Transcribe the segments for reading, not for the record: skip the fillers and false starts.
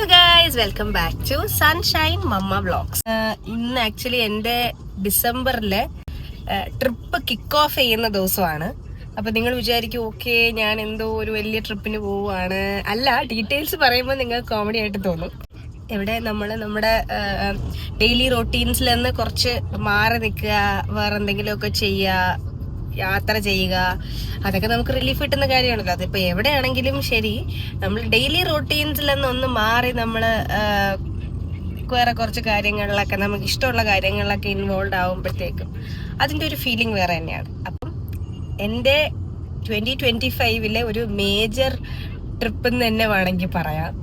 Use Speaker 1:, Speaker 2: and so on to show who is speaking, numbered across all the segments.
Speaker 1: Guys, welcome back to sunshine mama vlogs. ഇന്ന് actually എൻ്റെ ഡിസംബറിലെ ട്രിപ്പ് കിക്ക് ഓഫ് ചെയ്യുന്ന ദിവസമാണ്. അപ്പൊ നിങ്ങൾ വിചാരിക്കും ഓക്കെ ഞാൻ എന്തോ ഒരു വലിയ ട്രിപ്പിന് പോവുകയാണ്. അല്ല, ഡീറ്റെയിൽസ് പറയുമ്പോൾ നിങ്ങൾക്ക് കോമഡി ആയിട്ട് തോന്നും. ഇവിടെ നമ്മുടെ ഡെയിലി റൊട്ടീൻസിൽ നിന്ന് കുറച്ച് മാറി നിൽക്കുക, വേറെ എന്തെങ്കിലുമൊക്കെ ചെയ്യുക, യാത്ര ചെയ്യുക, അതൊക്കെ നമുക്ക് റിലീഫ് കിട്ടുന്ന കാര്യമാണല്ലോ. അതിപ്പോ എവിടെയാണെങ്കിലും ശരി, നമ്മൾ ഡെയിലി റൂട്ടീൻസിൽ നിന്ന് മാറി നമ്മൾ വേറെ കുറച്ച് കാര്യങ്ങളിലൊക്കെ നമുക്ക് ഇഷ്ടമുള്ള കാര്യങ്ങളിലൊക്കെ ഇൻവോൾവ് ആകുമ്പോഴത്തേക്കും അതിൻ്റെ ഒരു ഫീലിംഗ് വേറെ തന്നെയാണ്. അപ്പം എൻ്റെ 2025 ഒരു മേജർ ട്രിപ്പ് എന്ന് തന്നെ വേണമെങ്കിൽ പറയാം.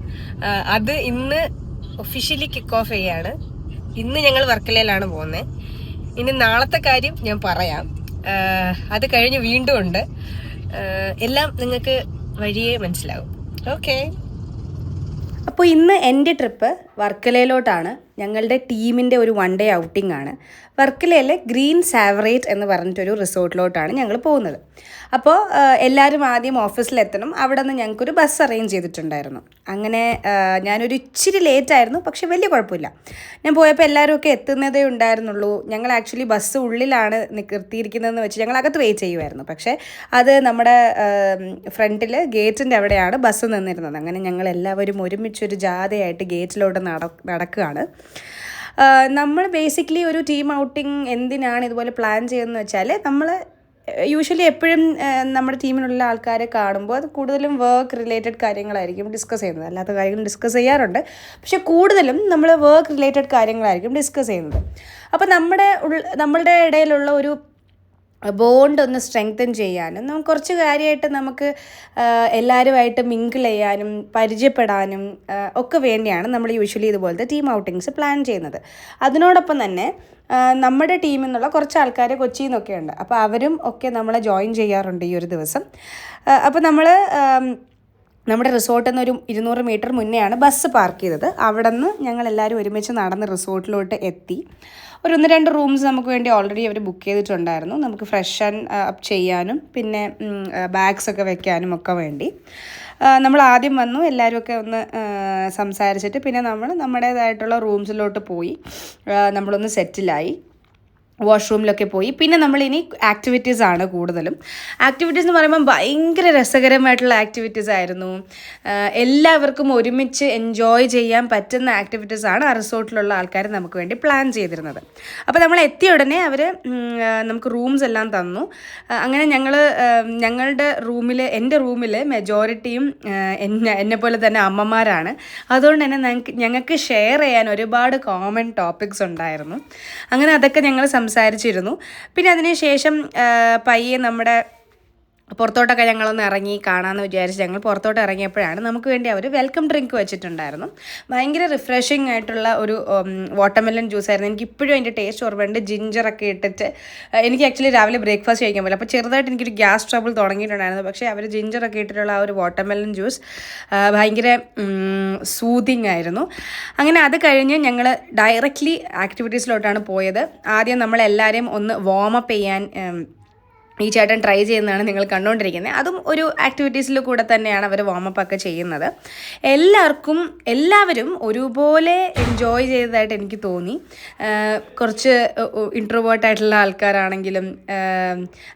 Speaker 1: അത് ഇന്ന് ഒഫീഷ്യലി കിക്ക് ഓഫ് ചെയ്യാണ്. ഇന്ന് ഞങ്ങൾ വർക്കലയിലാണ് പോകുന്നത്. ഇനി നാളത്തെ കാര്യം ഞാൻ പറയാം. അത് കഴിഞ്ഞ് വീണ്ടും ഉണ്ട്. എല്ലാം നിങ്ങൾക്ക് വഴിയേ മനസ്സിലാവും. ഓക്കെ, അപ്പോൾ ഇന്ന് എൻ്റെ ട്രിപ്പ് വർക്കലയിലോട്ടാണ്. ഞങ്ങളുടെ ടീമിൻ്റെ ഒരു വൺ ഡേ ഔട്ടിംഗ് ആണ്. വർക്കലയിലെ ഗ്രീൻ സാവറേറ്റ് എന്ന് പറഞ്ഞിട്ടൊരു റിസോർട്ടിലോട്ടാണ് ഞങ്ങൾ പോകുന്നത്. അപ്പോൾ എല്ലാവരും ആദ്യം ഓഫീസിലെത്തണം. അവിടെ നിന്ന് ഞങ്ങൾക്കൊരു ബസ് അറേഞ്ച് ചെയ്തിട്ടുണ്ടായിരുന്നു. അങ്ങനെ ഞാനൊരു ഇച്ചിരി ലേറ്റായിരുന്നു, പക്ഷെ വലിയ കുഴപ്പമില്ല. ഞാൻ പോയപ്പോൾ എല്ലാവരും ഒക്കെ എത്തുന്നതേ ഉണ്ടായിരുന്നുള്ളൂ. ഞങ്ങൾ ആക്ച്വലി ബസ് ഉള്ളിലാണ് നിർത്തിയിരിക്കുന്നതെന്ന് വെച്ച് ഞങ്ങൾ അകത്ത് വെയിറ്റ് ചെയ്യുമായിരുന്നു. പക്ഷേ അത് നമ്മുടെ ഫ്രണ്ടിൽ ഗേറ്റിൻ്റെ അവിടെയാണ് ബസ് നിന്നിരുന്നത്. അങ്ങനെ ഞങ്ങൾ എല്ലാവരും ഒരുമിച്ചൊരു ജാഥയായിട്ട് ഗേറ്റിലോട്ട് നടക്കുകയാണ്. നമ്മൾ ബേസിക്കലി ഒരു ടീം ഔട്ടിങ് എന്തിനാണ് ഇതുപോലെ പ്ലാൻ ചെയ്യുന്നതെന്ന് വെച്ചാൽ, നമ്മൾ യൂഷ്വലി എപ്പോഴും നമ്മുടെ ടീമിലുള്ള ആൾക്കാരെ കാണുമ്പോൾ അത് കൂടുതലും വർക്ക് റിലേറ്റഡ് കാര്യങ്ങളായിരിക്കും ഡിസ്കസ് ചെയ്യുന്നത്. അല്ലാത്ത കാര്യങ്ങൾ ഡിസ്കസ് ചെയ്യാറുണ്ട്, പക്ഷെ കൂടുതലും നമ്മൾ വർക്ക് റിലേറ്റഡ് കാര്യങ്ങളായിരിക്കും ഡിസ്കസ് ചെയ്യുന്നത്. അപ്പോൾ നമ്മളുടെ ഇടയിലുള്ള ഒരു ബോണ്ട് ഒന്ന് സ്ട്രെങ്തൻ ചെയ്യാനും നമുക്ക് കുറച്ച് കാര്യമായിട്ട് നമുക്ക് എല്ലാവരുമായിട്ട് മിങ്കിൾ ചെയ്യാനും പരിചയപ്പെടാനും ഒക്കെ വേണ്ടിയാണ് നമ്മൾ യൂഷ്വലി ഇതുപോലത്തെ ടീം ഔട്ടിങ്സ് പ്ലാൻ ചെയ്യുന്നത്. അതിനോടൊപ്പം തന്നെ നമ്മുടെ ടീമിൽ നിന്നുള്ള കുറച്ച് ആൾക്കാർ കൊച്ചിയിൽ നിന്നൊക്കെ ഉണ്ട്. അപ്പോൾ അവരും ഒക്കെ നമ്മളെ ജോയിൻ ചെയ്യാറുണ്ട് ഈ ഒരു ദിവസം. അപ്പോൾ നമ്മുടെ റിസോർട്ടിൽ നിന്ന് ഒരു 200 മീറ്റർ മുന്നെയാണ് ബസ് പാർക്ക് ചെയ്തത്. അവിടെ നിന്ന് ഞങ്ങളെല്ലാവരും ഒരുമിച്ച് നടന്ന് റിസോർട്ടിലോട്ട് എത്തി. ഒരു 1-2 റൂംസ് നമുക്ക് വേണ്ടി ഓൾറെഡി അവർ ബുക്ക് ചെയ്തിട്ടുണ്ടായിരുന്നു, നമുക്ക് ഫ്രഷ് അപ്പ് ചെയ്യാനും പിന്നെ ബാഗ്സൊക്കെ വെക്കാനും ഒക്കെ വേണ്ടി. നമ്മൾ ആദ്യം വന്നു, എല്ലാവരും ഒക്കെ ഒന്ന് സംസാരിച്ചിട്ട് പിന്നെ നമ്മൾ നമ്മുടേതായിട്ടുള്ള റൂംസിലോട്ട് പോയി നമ്മളൊന്ന് സെറ്റിലായി. വാഷ്റൂമിലൊക്കെ പോയി. പിന്നെ നമ്മളിനി ആക്ടിവിറ്റീസ് ആണ് കൂടുതലും. ആക്ടിവിറ്റീസ് എന്ന് പറയുമ്പോൾ ഭയങ്കര രസകരമായിട്ടുള്ള ആക്ടിവിറ്റീസ് ആയിരുന്നു. എല്ലാവർക്കും ഒരുമിച്ച് എൻജോയ് ചെയ്യാൻ പറ്റുന്ന ആക്ടിവിറ്റീസാണ് ആ റിസോർട്ടിലുള്ള ആൾക്കാർ നമുക്ക് വേണ്ടി പ്ലാൻ ചെയ്തിരുന്നത്. അപ്പോൾ നമ്മൾ എത്തിയ ഉടനെ അവർ നമുക്ക് റൂംസ് എല്ലാം തന്നു. അങ്ങനെ ഞങ്ങളുടെ എൻ്റെ റൂമിൽ മെജോറിറ്റിയും എന്നെപ്പോലെ തന്നെ അമ്മമാരാണ്. അതുകൊണ്ട് തന്നെ ഞങ്ങൾക്ക് ഷെയർ ചെയ്യാൻ ഒരുപാട് കോമൺ ടോപ്പിക്സ് ഉണ്ടായിരുന്നു. അങ്ങനെ അതൊക്കെ ഞങ്ങൾ സംസാരിച്ചിരുന്നു. പിന്നെ അതിനുശേഷം പയ്യെ നമ്മുടെ പുറത്തോട്ടൊക്കെ ഞങ്ങളൊന്ന് ഇറങ്ങി കാണാമെന്ന് വിചാരിച്ച് ഞങ്ങൾ പുറത്തോട്ട് ഇറങ്ങിയപ്പോഴാണ് നമുക്ക് വേണ്ടി അവർ വെൽക്കം ഡ്രിങ്ക് വെച്ചിട്ടുണ്ടായിരുന്നു. ഭയങ്കര റിഫ്രഷിംഗ് ആയിട്ടുള്ള ഒരു വാട്ടർമെലൺ ജ്യൂസായിരുന്നു. എനിക്കിപ്പോഴും അതിൻ്റെ ടേസ്റ്റ് ഓർമ്മയുണ്ട്. ജിഞ്ചറൊക്കെ ഇട്ടിട്ട് എനിക്ക് ആക്ച്വലി രാവിലെ ബ്രേക്ക്ഫാസ്റ്റ് കഴിക്കാൻ പറ്റില്ല. അപ്പോൾ ചെറുതായിട്ട് എനിക്കൊരു ഗ്യാസ് ട്രബിൾ തുടങ്ങിയിട്ടുണ്ടായിരുന്നു. പക്ഷേ അവർ ജിഞ്ചറൊക്കെ ഇട്ടിട്ടുള്ള ആ ഒരു വാട്ടർമെലൺ ജ്യൂസ് ഭയങ്കര സൂതിങ് ആയിരുന്നു. അങ്ങനെ അത് കഴിഞ്ഞ് ഞങ്ങൾ ഡയറക്റ്റ്ലി ആക്ടിവിറ്റീസിലോട്ടാണ് പോയത്. ആദ്യം നമ്മളെല്ലാവരെയും ഒന്ന് വാമപ്പ് ചെയ്യാൻ ഈ ചേട്ടൻ ട്രൈ ചെയ്യുന്നതാണ് നിങ്ങൾ കണ്ടുകൊണ്ടിരിക്കുന്നത്. അതും ഒരു ആക്ടിവിറ്റീസിൽ കൂടെ തന്നെയാണ് അവർ വാമപ്പ് ഒക്കെ ചെയ്യുന്നത്. എല്ലാവരും ഒരുപോലെ എൻജോയ് ചെയ്തതായിട്ട് എനിക്ക് തോന്നി. കുറച്ച് ഇൻട്രോവേർട്ടായിട്ടുള്ള ആൾക്കാരാണെങ്കിലും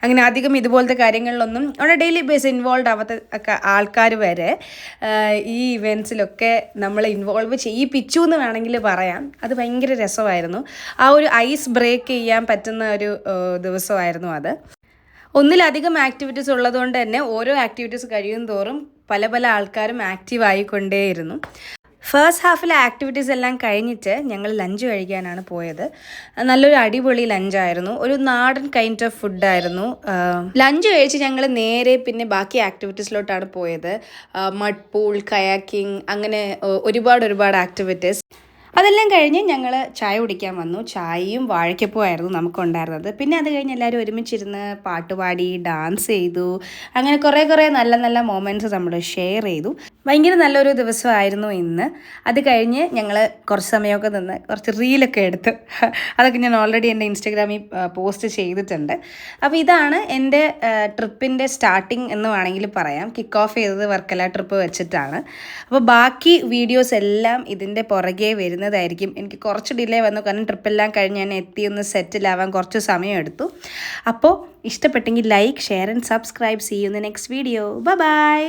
Speaker 1: അങ്ങനെ അധികം ഇതുപോലത്തെ കാര്യങ്ങളിലൊന്നും അവിടെ ഡെയിലി ബേസ് ഇൻവോൾവ് ആവാത്ത ഒക്കെ ആൾക്കാർ വരെ ഈ ഇവൻറ്റ്സിലൊക്കെ നമ്മൾ ഇൻവോൾവ് ചെയ്യിപ്പിച്ചു എന്ന് വേണമെങ്കിൽ പറയാം. അത് ഭയങ്കര രസമായിരുന്നു. ആ ഒരു ഐസ് ബ്രേക്ക് ചെയ്യാൻ പറ്റുന്ന ഒരു ദിവസമായിരുന്നു അത്. ഒന്നിലധികം ആക്ടിവിറ്റീസ് ഉള്ളതുകൊണ്ട് തന്നെ ഓരോ ആക്ടിവിറ്റീസ് കഴിയും തോറും പല ആൾക്കാരും ആക്റ്റീവ് ആയിക്കൊണ്ടേയിരുന്നു. ഫസ്റ്റ് ഹാഫിലെ ആക്ടിവിറ്റീസ് എല്ലാം കഴിഞ്ഞിട്ട് ഞങ്ങൾ ലഞ്ച് കഴിക്കാനാണ് പോയത്. നല്ലൊരു അടിപൊളി ലഞ്ചായിരുന്നു. ഒരു നാടൻ കൈൻഡ് ഓഫ് ഫുഡായിരുന്നു. ലഞ്ച് കഴിച്ച് ഞങ്ങൾ നേരെ പിന്നെ ബാക്കി ആക്ടിവിറ്റീസിലോട്ടാണ് പോയത്. മഡ് പൂൾ, കയാക്കിംഗ്, അങ്ങനെ ഒരുപാട് ആക്ടിവിറ്റീസ്.
Speaker 2: അതെല്ലാം കഴിഞ്ഞ് ഞങ്ങൾ ചായ കുടിക്കാൻ വന്നു. ചായയും വാഴയ്ക്കപ്പമായിരുന്നു നമുക്കുണ്ടായിരുന്നത്. പിന്നെ അത് കഴിഞ്ഞ് എല്ലാവരും ഒരുമിച്ചിരുന്ന് പാട്ടുപാടി ഡാൻസ് ചെയ്തു. അങ്ങനെ കുറേ നല്ല നല്ല മൊമെൻറ്റ്സ് നമ്മൾ ഷെയർ ചെയ്തു. ഭയങ്കര നല്ലൊരു ദിവസമായിരുന്നു ഇന്ന്. അത് കഴിഞ്ഞ് ഞങ്ങൾ കുറച്ച് സമയമൊക്കെ നിന്ന് കുറച്ച് റീലൊക്കെ എടുത്ത് അതൊക്കെ ഞാൻ ഓൾറെഡി എൻ്റെ ഇൻസ്റ്റാഗ്രാമിൽ പോസ്റ്റ് ചെയ്തിട്ടുണ്ട്. അപ്പോൾ ഇതാണ് എൻ്റെ ട്രിപ്പിൻ്റെ സ്റ്റാർട്ടിങ് എന്ന് വേണമെങ്കിൽ പറയാം. കിക്ക് ഓഫ് ചെയ്തത് വർക്കല ട്രിപ്പ് വെച്ചിട്ടാണ്. അപ്പോൾ ബാക്കി വീഡിയോസ് എല്ലാം ഇതിൻ്റെ പുറകെ വരുന്നതായിരിക്കും. എനിക്ക് കുറച്ച് ഡിലേ വന്നു, കാരണം ട്രിപ്പെല്ലാം കഴിഞ്ഞ് ഞാൻ എത്തിയൊന്ന് സെറ്റിലാവാൻ കുറച്ച് സമയം എടുത്തു. അപ്പോൾ ഇഷ്ടപ്പെട്ടെങ്കിൽ like, share and subscribe. See you in the next video. By.